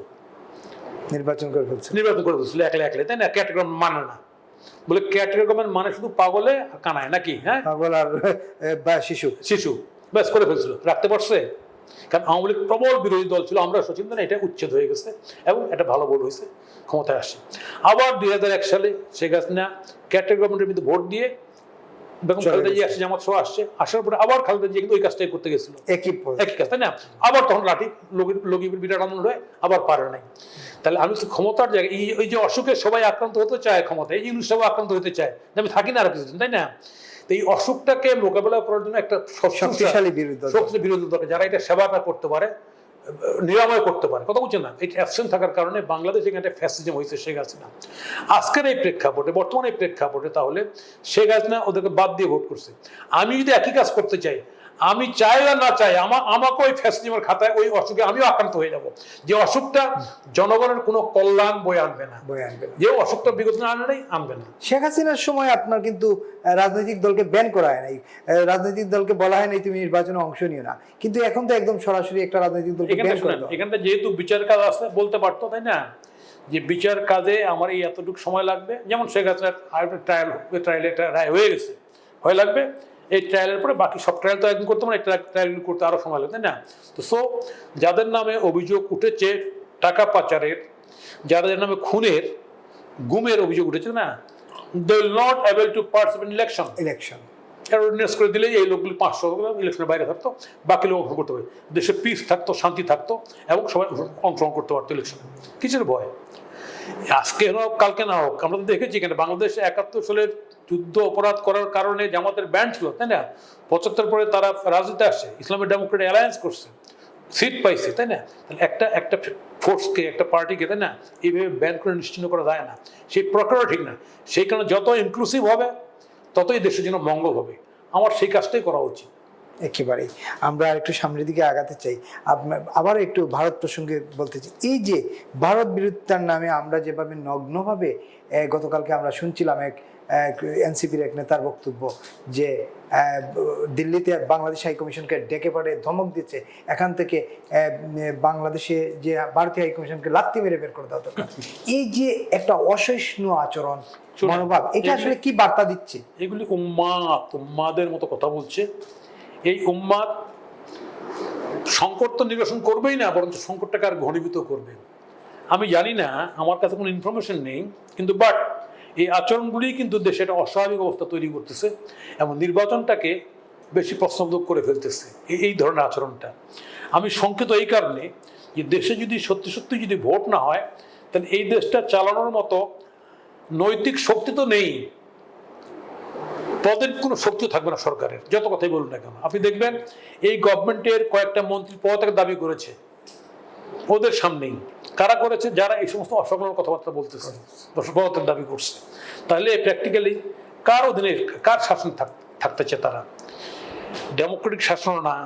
নির্বাচন করে ফেলছিল একলে, তাই না। কেয়ারটেকার মানে না, বলে কেয়ারটেকার গভর্নমেন্ট মানে শুধু পাগলে কানায় নাকি, হ্যাঁ, পাগল আর শিশু ব্যাস করে ফেলছিল, রাখতে পারছে। কারণ আওয়ামী লীগ প্রবল বিরোধী দল ছিল, আমরা সচেতন, এটা উচ্ছেদ হয়ে গেছে এবং এটা ভালো ভোট হয়েছে, ক্ষমতায় আসে। আবার 2001 সালে শেখ হাসিনা কেয়ারটেকার গভর্নমেন্টের মধ্যে ভোট দিয়ে বেগম খালেদা জিয়া আসছে, জামাত সহ আসছে, আসার পরে আবার খালেদা জিয়া কিন্তু ওই কাজটাই করতে গেছিল, একই কাজ, তাই না। আবার তখন লাঠি লগিবির বিরাট আন্দোলন হয়ে আবার পারে নাই। তাহলে আমি তো ক্ষমতার জায়গায় এই যে অসুখে সবাই আক্রান্ত হতে চায়, ক্ষমতা এই জিনিস সবাই আক্রান্ত হতে চায়, আমি থাকি না আর কিছুদিন, তাই না। তো এই অসুখটাকে মোকাবেলা করার জন্য একটা শক্তিশালী বিরোধী দল যারা এটা সেবাটা করতে পারে, নিরাময় করতে পারে, কথা বলছে না। এটা অ্যাবসেন্ট থাকার কারণে বাংলাদেশে এখানে ফ্যাসিজম হয়েছে শেখ হাসিনা। আজকের এই প্রেক্ষাপটে, বর্তমানে এই প্রেক্ষাপটে, তাহলে শেখ হাসিনা ওদেরকে বাদ দিয়ে ভোট করছে। আমি যদি একই কাজ করতে চাই, আমি চাই আর না চাই, আমাকে ওই ফ্যাসিজমের খাতায় ওই অসুখে আমিও আক্রান্ত হয়ে যাব, যে অসুখটা জনগণের কোনো কল্যাণ বয়ে আনবে না, যে অসুখটা বিগত আনবে না। শেখ হাসিনার সময় আপনার কিন্তু রাজনৈতিক দলকে ব্যান করা হয় নাই, রাজনৈতিক দলকে বলা হয় নাই তুমি নির্বাচনে অংশ নিও না, কিন্তু এখন তো একদম সরাসরি একটা রাজনৈতিক দলকে ব্যান করে দাও। এখানটা যেহেতু বিচার কাজ আছে বলতে পারতো, তাই না, যে বিচার কাজে আমার এই এতটুকু সময় লাগবে। যেমন শেখ হাসিনার ট্রায়াল একটা রায় হয়ে গেছে, হয়ে লাগবে, এই ট্রায়ালের পরে বাকি সব ট্রায়াল তো একদিন করতে পারে, ট্রায়াল করতে আরো সময় লাগবে, তাই না। তো যাদের নামে অভিযোগ উঠেছে টাকা পাচারের, যাদের নামে খুনের, গুমের অভিযোগ উঠেছে না, they will not able to participate in election. Ordinance করে দিলেই এই লোকগুলি 500 ইলেকশনের বাইরে থাকতো, বাকি লোক অংশগ্রহণ করতে হবে, দেশে পিস থাকতো, শান্তি থাকতো এবং সবাই অংশগ্রহণ করতে পারতো ইলেকশনে। কিসের ভয়? আজকে না হোক কালকে না হোক, আমরা তো দেখেছি এখানে বাংলাদেশে 71 সালের যুদ্ধ অপরাধ করার কারণে জামাতের ব্যান্ড ছিল, তাই না? 75 পরে তারা রাজনীতিতে আসে, ইসলামিক ডেমোক্রেটিক অ্যালায়েন্স করছে, সিট পাইছে, তাই না? তাহলে একটা ফোর্সকে, একটা পার্টিকে, তাই না, এইভাবে ব্যান করে নিশ্চিন্ন করা যায় না, সেই প্রক্রিয়া ঠিক না। সেই কারণে যত ইনক্লুসিভ হবে ততই দেশের জন্য মঙ্গল হবে। আমার সেই কাজটাই করা উচিত। একেবারেই। আমরা একটু সামনের দিকে আগাতে চাই। আবার একটু ভারত প্রসঙ্গে বলতে চাই, এই যে ভারত বিরোধিতার নামে আমরা যেভাবে নগ্নভাবে গতকালকে আমরা শুনছিলাম এক এনসিপির এক নেতার বক্তব্য যে দিল্লিতে বাংলাদেশ হাই কমিশনকে ডেকে পড়ে ধমক দিচ্ছে, এখান থেকে বাংলাদেশে যে ভারতীয় হাই কমিশনকে লাত্তি মেরে বের করে দেওয়া দরকার। এই যে একটা অসহিষ্ণু আচরণ মনোভাব, এটা আসলে কি বার্তা দিচ্ছে? এগুলি উম্মাদের মতো কথা বলছে। এই উম্মাদ সংকট তো নিরসন করবেই না, বরঞ্চ সংকটটাকে আর ঘনীভূত করবে। আমি জানি না, আমার কাছে কোনো ইনফরমেশন নেই, কিন্তু বাট এই আচরণগুলি কিন্তু দেশে একটা অস্বাভাবিক অবস্থা তৈরি করতেছে এবং নির্বাচনটাকে বেশি প্রশ্নবোধক করে ফেলতেছে এই ধরনের আচরণটা। আমি শঙ্কিত এই কারণে যে দেশে যদি সত্যি যদি ভোট না হয়, তাহলে এই দেশটা চালানোর মতো নৈতিক শক্তি তো নেই, পদের কোনো শক্তি থাকবে না সরকারের, যত কথাই বলুন না কেন। আপনি দেখবেন এই গভর্নমেন্টের কয়েকটা মন্ত্রী পদত্যাগ দাবি করেছে, ওদের সামনেই কারা করেছে? যারা এই সমস্ত অসংলগ্ন কথাবার্তা বলতেছে, পদত্যাগ দাবি করছে। তাহলে প্র্যাকটিক্যালি কার অধীনে, কার শাসন থাকতেছে তারা? ডেমোক্রেটিক শাসন না,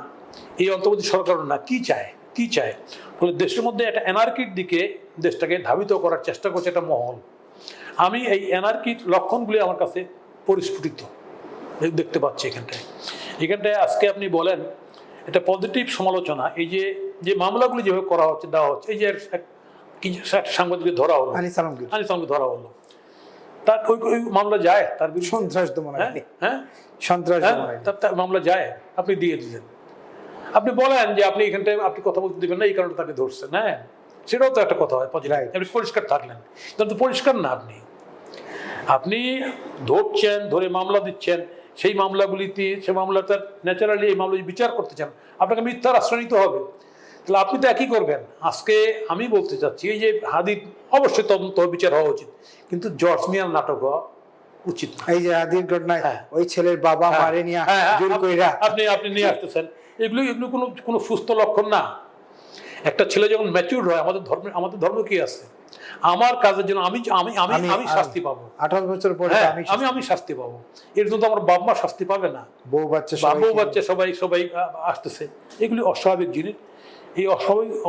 এই অন্তর্বর্তী সরকার না, কি চায়? ফলে দেশের মধ্যে একটা এনার্কির দিকে দেশটাকে ধাবিত করার চেষ্টা করছে একটা মহল। আমি এই এনার্কির লক্ষণগুলি আমার কাছে পরিস্ফুটিত দেখতে পাচ্ছি এখানটায়। আজকে আপনি বলেন এটা পজিটিভ সমালোচনা, এই যে মামলাগুলি যেভাবে করা হচ্ছে, দেওয়া হচ্ছে, এই যে সাংবাদিককে ধরা হলো, আনিস আলমকে ধরা হলো, তার ওই মামলা যায়, তার বিরুদ্ধে সন্ত্রাস দমন আইন, মামলা যায়, আপনি দিয়ে দিলেন। আপনি বলেন যে আপনি এখানটায় আপনি কথা বলতে দিবেন না, এই কারণে তাকে ধরছেন, হ্যাঁ, সেটাও তো একটা কথা হয়, আপনি পরিষ্কার থাকলেন। কিন্তু পরিষ্কার না, আপনি ধরছেন, ধরে মামলা দিচ্ছেন, সেই মামলাগুলিতে সেই মামলাটার ন্যাচারালি এই মামলা বিচার করতে চান, আপনাকে মিথ্যার আশ্রয় নিতে হবে। তাহলে আপনি তো একই করবেন। আজকে আমি বলতে চাচ্ছি, এই যে হাদির অবশ্যই তদন্ত বিচার হওয়া উচিত, কিন্তু জর্জ মিয়ার নাটক হওয়া উচিত না। এই যে হাদির ঘটনায় ওই ছেলের বাবা মারে নিয়ে আপনি নিয়ে আসতেছেন, এগুলো কোনো সুস্থ লক্ষণ না। একটা ছেলে যখন ম্যাচিউর হয়, আমাদের ধর্ম কি আছে? আমার কাজের জন্য আমি শাস্তি পাবো, 18 বছর পরে আমি শাস্তি পাবো, এর জন্য আমার বাবা মা শাস্তি পাবে না, বউ বাচ্চা সবাই আসতেছে। এগুলি অস্বাভাবিক জিনিস। এই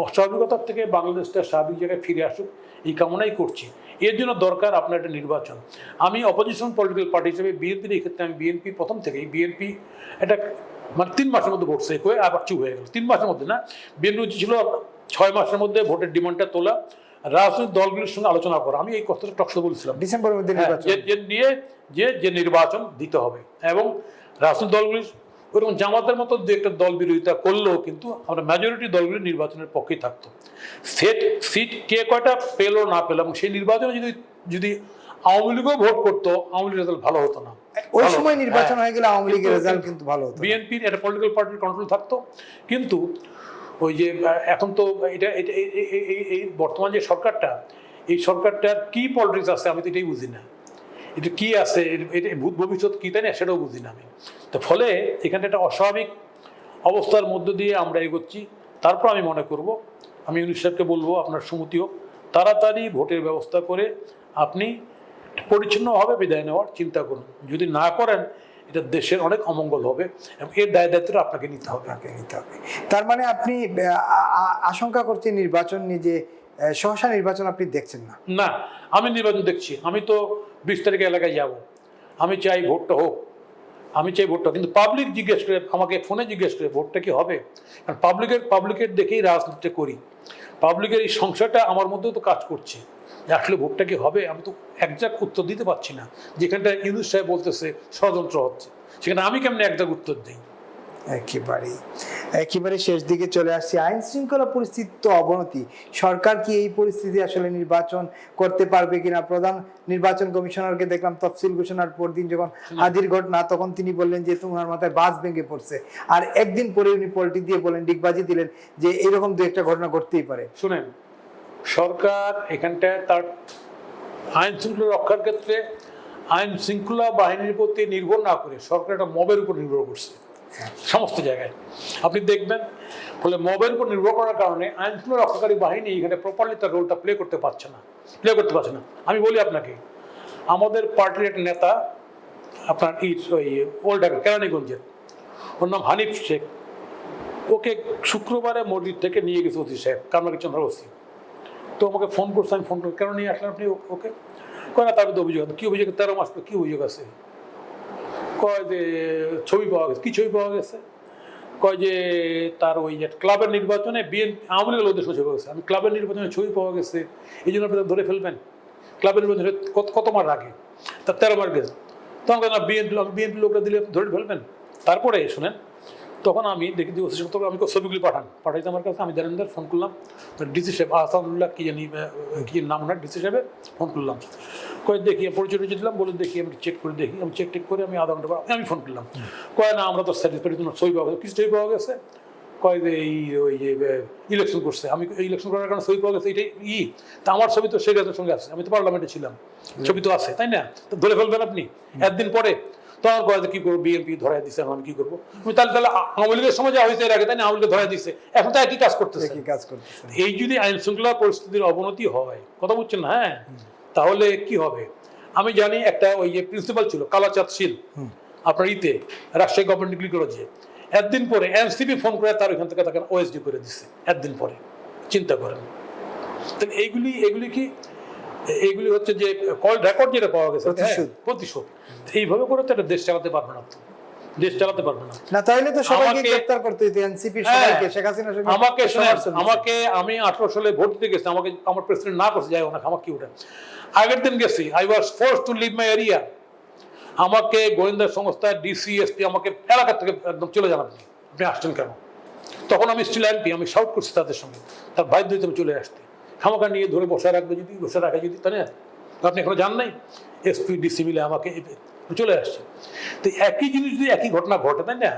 অস্বাভাবিকতার থেকে বাংলাদেশটা স্বাভাবিক জায়গায় ফিরে আসুক, এই কামনাই করছি। এর জন্য দরকার আপনার একটা নির্বাচন। আমি অপোজিশন পলিটিক্যাল পার্টি হিসেবে বিএনপির এই ক্ষেত্রে আমি বিএনপি প্রথম থেকেই বিএনপি এটা মানে 3 মাসের মধ্যে ভোট শেষ হয়ে আবার চুপ হয়ে গেল। 3 মাসের মধ্যে না, বিএনপি ছিল 6 মাসের মধ্যে ভোটের ডিমান্ডটা তোলা, রাজনৈতিক দলগুলির সঙ্গে আলোচনা করা। আমি এই কথাটা টকশো বলছিলাম ডিসেম্বরের মধ্যে নিয়ে যে নির্বাচন দিতে হবে, এবং রাজনৈতিক দলগুলির ওরকম জামাতের মতো দু একটা দল বিরোধিতা করলেও কিন্তু আমরা মেজরিটি দলগুলি নির্বাচনের পক্ষেই থাকতো। সিট কে কয়টা পেলো না পেলো, এবং সেই নির্বাচনে যদি আওয়ামী লীগও ভোট করতো, আওয়ামী লীগের রেজাল্ট ভালো হতো না। ওই সময় নির্বাচন হয়ে গেলে আওয়ামী লীগের রেজাল্ট কিন্তু ভালো হতো, বিএনপির একটা পলিটিক্যাল পার্টির কন্ট্রোল থাকতো। কিন্তু ওই যে এখন তো এটা এই বর্তমান যে সরকারটা, এই সরকারটার কি পলিটিক্স আছে আমি তো এটাই বুঝি না। এটা কি আছে, এটা ভূত ভবিষ্যৎ কী, তাই না, সেটাও বুঝি না আমি। তো ফলে এখানে একটা অস্বাভাবিক অবস্থার মধ্য দিয়ে আমরা এগোচ্ছি। তারপর আমি মনে করব, আমি ইউনুস সাহেবকে বলবো, আপনার সুমতি হোক, তাড়াতাড়ি ভোটের ব্যবস্থা করে আপনি পরিচ্ছন্নভাবে বিদায় নেওয়ার চিন্তা করুন। যদি না করেন, এটা দেশের অনেক অমঙ্গল হবে এবং এর দায়িত্বটা আপনাকে নিতে হবে। তার মানে আপনি আশঙ্কা করছেন নির্বাচন নিজে সহসা নির্বাচন আপনি দেখছেন না? না, আমি নির্বাচন দেখছি। আমি তো 20 তারিখে এলাকায় যাব, আমি চাই ভোটটা হোক, কিন্তু পাবলিক জিজ্ঞেস করে, আমাকে ফোনে জিজ্ঞেস করে ভোটটা কি হবে, কারণ পাবলিকের দেখেই রাজনীতিটা করি। পাবলিকের এই সংশয়টা আমার মধ্যেও তো কাজ করছে যে আসলে ভোটটা কি হবে। আমি তো একজাক্ট উত্তর দিতে পারছি না। যেখানটা ইউনুস সাহেব বলতেছে ষড়যন্ত্র হচ্ছে, সেখানে আমি কেমন একজাক্ট উত্তর দিই? একেবারেই একেবারে শেষ দিকে চলে আসছি। আইন শৃঙ্খলা পরিস্থিতি তো অবনতি, সরকার কি এই পরিস্থিতি আসলে নির্বাচন করতে পারবে কিনা? প্রধান নির্বাচন কমিশনারকে দেখলাম তফসিল ঘোষণার পর দিন যখন হাজির ঘটনা, তখন তিনি বললেন যে তোমার মাথায় বাস ভেঙে পড়ছে, আর একদিন পরে উনি পল্টি দিয়ে বলেন, ডিগবাজি দিলেন যে এরকম দু একটা ঘটনা ঘটতেই পারে। শুনেন, সরকার এখানটায় তার আইন শৃঙ্খলা রক্ষার ক্ষেত্রে আইন শৃঙ্খলা বাহিনীর প্রতি নির্ভর না করে সরকার একটা মবের উপর নির্ভর করছে সমস্ত জায়গায়। আপনি দেখবেন, ফলে মবের উপর নির্ভর করার কারণে আইন শৃঙ্খলা রক্ষাকারী বাহিনী এখানে প্রপারলি তার রোলটা প্লে করতে পারছে না। আমি বলি আপনাকে, আমাদের পার্টির একটা নেতা, আপনার ওই ওল্ড ঢাকা কেরানীগঞ্জের, ওর নাম হানিফ শেখ, ওকে শুক্রবারে মসজিদ থেকে নিয়ে গেছে ওসি সাহেব, কামরাঙ্গীর চন্দ্র ওসি। তো আমাকে ফোন করছে, আমি ফোন করে কেন নিয়ে আসলাম আপনি ওকে? কয় না, তার বিরুদ্ধে অভিযোগ। কী অভিযোগ? 13 মাস পর কী অভিযোগ আছে? কয় যে ছবি পাওয়া গেছে। কী ছবি পাওয়া গেছে? কয় যে তার ওই যে ক্লাবের নির্বাচনে আওয়ামী লীগের উদ্দেশ্য ছবি পাওয়া গেছে। আমি ক্লাবের নির্বাচনে ছবি পাওয়া গেছে, এই জন্য আপনি ধরে ফেলবেন? ক্লাবের নির্বাচনে কত মাস আগে, তার 13 মাস গেছে। তখন না বিএনপি লোকরা দিলে ধরে ফেলবেন? তারপরে শুনেন, তখন আমি দেখি যে ওসি সাহেব, আমি ছবিগুলি পাঠাইতে আমার কাছে। আমি দেরেন্দার ফোন করলাম, ডিসি সাহেব আহসানুল্লাহ কি জানি কি নাম ওনার, ডিসি সাহেবের ফোন করলাম। কয়ে দেখি পরিচয় দিলাম, বলে দেখি আমি চেক করে দেখি। আমি চেক করে আমি আধা ঘন্টা আমি ফোন করলাম। কয় না, আমরা তো স্যাটিসফাইড, তোমার ছবি পাওয়া গেছে। কিছু ছবি পাওয়া গেছে? কয় যে ওই যে ইলেকশন করছে। আমি ইলেকশন করার কারণে ছবি পাওয়া গেছে, এটাই তা আমার ছবি তো শেখ হাসিনার সঙ্গে আছে, আমি তো পার্লামেন্টে ছিলাম, ছবি তো আছে, তাই না? তো ধরে ফেলবেন আপনি একদিন পরে? তখন কয় যে কি করবো, বিএনপি ধরাই দিচ্ছে, আমি কি করবো? তাহলে আওয়ামী লীগের সময় যা হয়েছে এর আগে, তাই না? আওয়ামী লীগ ধরাই দিচ্ছে, এখন তো একই কাজ করতেছে। এই যদি আইন শৃঙ্খলা পরিস্থিতির অবনতি হয়, কথা বুঝছেন না? হ্যাঁ, তাহলে কি হবে? আমি জানি একটা ওই যে প্রিন্সিপাল ছিল কালাচাঁদ শীল, আপনার রাজশাহী গভর্নমেন্ট ডিগ্রি কলেজে, একদিন পরে এনসিপি ফোন করে তার ওইখান থেকে তাকে ওএসডি করে দিচ্ছে একদিন পরে। চিন্তা করেন। তাহলে এইগুলি কি, এইগুলি হচ্ছে যে কল রেকর্ড যেটা পাওয়া গেছে, প্রতিশোধ। এইভাবে করে তো একটা দেশ চালাতে পারবে না, তো দেশ চালাতে পারবে না। না তাইলে তো সবাইকে গ্রেফতার করতে হইতো, এনসিপি সবাইকে, শেখ হাসিনা আমাকে আমি 18 সালে ভোট দিতে গেছি, আমাকে আমার প্রেসিডেন্ট না করছে, যাই না, আমার কি ওটা আগের দিন গেছি, I was forced to leave my area. আমাকে গোয়েন্দা সংস্থা ডিসিএসপি আমাকে এলাকা থেকে একদম চলে যান, আপনি আসছেন কেন? তখন আমি স্টিল এমপি, আমি শাউট করছি তাদের সঙ্গে, তার বাধ্য হইতে আমি চলে আসতে। খামাকা নিয়ে ধরে বসে রাখবে যদি, বসে রাখা যদি, তাই না? আপনি এখনো জান নাই, এসপি ডিসি মিলে আমাকে চলে আসছে। তো একই জিনিস যদি একই ঘটনা ঘটে, তাই না?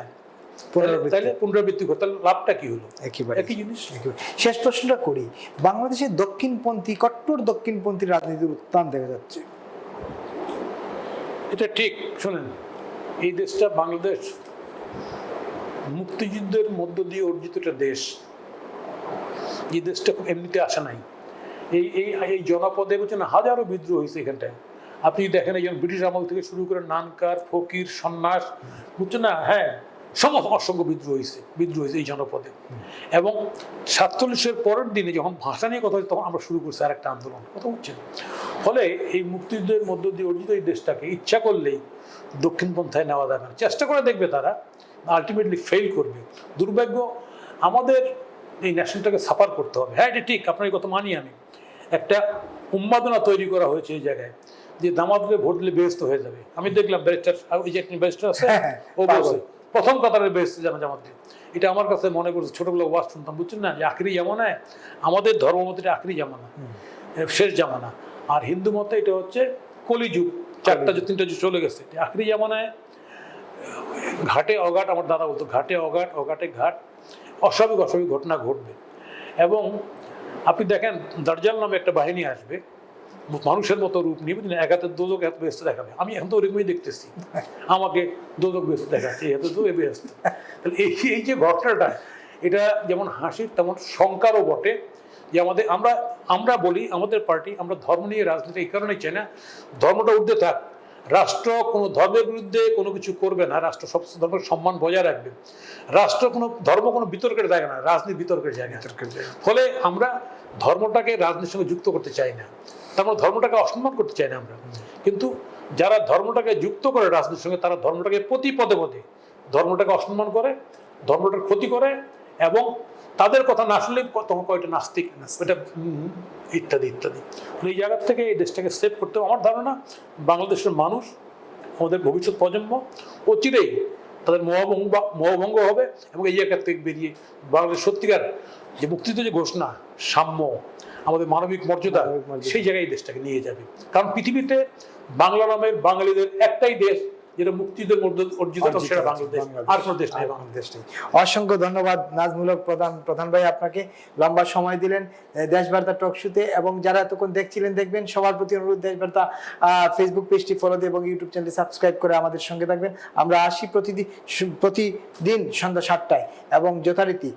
তাহলে পুনরাবৃত্তি ঘটে, তাহলে লাভটা কি হলো? একই জিনিস। শেষ প্রশ্নটা করি, বাংলাদেশের দক্ষিণপন্থী, কট্টর দক্ষিণপন্থী রাজনীতির উত্থান দেখা যাচ্ছে, এটা ঠিক। শোনেন, এই দেশটা বাংলাদেশ মুক্তিযুদ্ধের মধ্য দিয়ে অর্জিত একটা দেশ। এই দেশটা খুব এমনিতে আসে নাই। এই জনপদে বুঝছেন হাজারো বিদ্রোহ হয়েছে এখানটায়। আপনি দেখেন, এই ব্রিটিশ আমল থেকে শুরু করে নানকার, ফকির, সন্ন্যাস, বুঝছেন না? হ্যাঁ, অসংখ্য বিদ্রোহ হয়েছে এই জনপদে। এবং 47-এর পরের দিনে যখন ভাষা নিয়ে কথা হচ্ছে, তখন আমরা শুরু করছি আর একটা আন্দোলন, কথা বুঝছেন? ফলে এই মুক্তিযুদ্ধের মধ্য দিয়ে অর্জিত এই দেশটাকে ইচ্ছা করলেই দক্ষিণপন্থায় নেওয়া যাবে না। চেষ্টা করে দেখবে তারা, আলটিমেটলি ফেল করবে। দুর্ভাগ্য, আমাদের এই ন্যাশনটাকে সাফার করতে হবে। হ্যাঁ, এটা ঠিক, আপনার কথা মানি আমি। একটা উন্মাদনা তৈরি করা হয়েছে এই জায়গায় যে দামাদকে ভোট দিলে বেহেস্ত হয়ে যাবে। আমি দেখলাম ব্যারিস্টার, ওই যে ব্যারিস্টার আছে, ও বলছে প্রথম কাতারের বেহেস্ত জানা জামাতে। এটা আমার কাছে মনে করছে, ছোটবেলা ওয়াজ শুনতাম, বুঝছেন না, যে আখরি জামানায় আমাদের ধর্মমতে আখরি জামানা, শেষ জামানা। আর হিন্দু মতে এটা হচ্ছে কলিযুগ, 4টা 3টা যুগ চলে গেছে। আখরি জামানায় ঘাটে অঘাট, আমার দাদা বলতো, ঘাটে অঘাট, অঘাটে ঘাট, অস্বাভাবিক ঘটনা ঘটবে। এবং আপনি দেখেন, দার্জাল নামে একটা বাহিনী আসবে, মানুষের মতো রূপ নিয়ে, বুঝলেন, এক হাতে দোজক, এত ব্যস্ত দেখাবে। আমি এখন তো ওরকমই দেখতেছি, আমাকে দোজক ব্যস্ত দেখাচ্ছে, এত তো ব্যস্ত। তাহলে এই যে ঘটনাটা, এটা যেমন হাসির তেমন শঙ্কারও বটে। যে আমরা বলি, আমাদের পার্টি, আমরা ধর্ম নিয়ে রাজনীতি এই কারণেই চাই না, ধর্মটা ঊর্ধ্বে থাক। রাষ্ট্র কোনো ধর্মের বিরুদ্ধে কোনো কিছু করবে না, রাষ্ট্র সব ধর্মের সম্মান বজায় রাখবে। রাষ্ট্র ধর্ম কোনো বিতর্কের জায়গা না, রাজনীতি বিতর্কের জায়গা। ফলে আমরা ধর্মটাকে রাজনীতির সঙ্গে যুক্ত করতে চাই না, তারপর ধর্মটাকে অসম্মান করতে চাই না আমরা। কিন্তু যারা ধর্মটাকে যুক্ত করে রাজনীতির সঙ্গে, তারা ধর্মটাকে প্রতি পদে পদে ধর্মটাকে অসম্মান করে, ধর্মটার ক্ষতি করে, এবং তাদের কথা না শুনলে তখন কয়টা নাস্তিক, এটা ইত্যাদি ইত্যাদি। এই জায়গা থেকে এই দেশটাকে সেভ করতে, আমার ধারণা বাংলাদেশের মানুষ, আমাদের ভবিষ্যৎ প্রজন্ম অচিরেই তাদের মোহভঙ্গ হবে এবং এই জায়গা থেকে বেরিয়ে বাংলাদেশ সত্যিকার যে মুক্তিযুদ্ধ যে ঘোষণা, সাম্য, আমাদের মানবিক মর্যাদা, সেই জায়গায় দেশটাকে নিয়ে যাবে। কারণ পৃথিবীতে বাংলা নামের বাঙালিদের একটাই দেশ যেটা মুক্তিযুদ্ধের মধ্যে অর্জিত, সেটা বাংলাদেশ, আর কোনো দেশ নেই। বাংলাদেশ নেই। অসংখ্য ধন্যবাদ নাজমুলক প্রধান ভাই, আপনাকে লম্বা সময় দিলেন দেশবার্তা টক শোতে। এবং যারা এতক্ষণ দেখছিলেন দেখবেন, সবার প্রতি অনুরোধ দেশবার্তা ফেসবুক পেজটি ফলো দিয়ে এবং ইউটিউব চ্যানেলটি সাবস্ক্রাইব করে আমাদের সঙ্গে থাকবেন। আমরা আসি প্রতিদিন সন্ধ্যা 7টায় এবং যথারীতি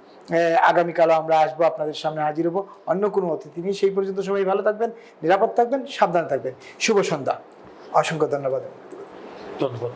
আগামীকালও আমরা আসবো, আপনাদের সামনে হাজির হবো অন্য কোনো অতিথি নিয়ে। সেই পর্যন্ত সবাই ভালো থাকবেন, নিরাপদ থাকবেন, সাবধানে থাকবেন। শুভ সন্ধ্যা, অসংখ্য ধন্যবাদ। ধন্যবাদ।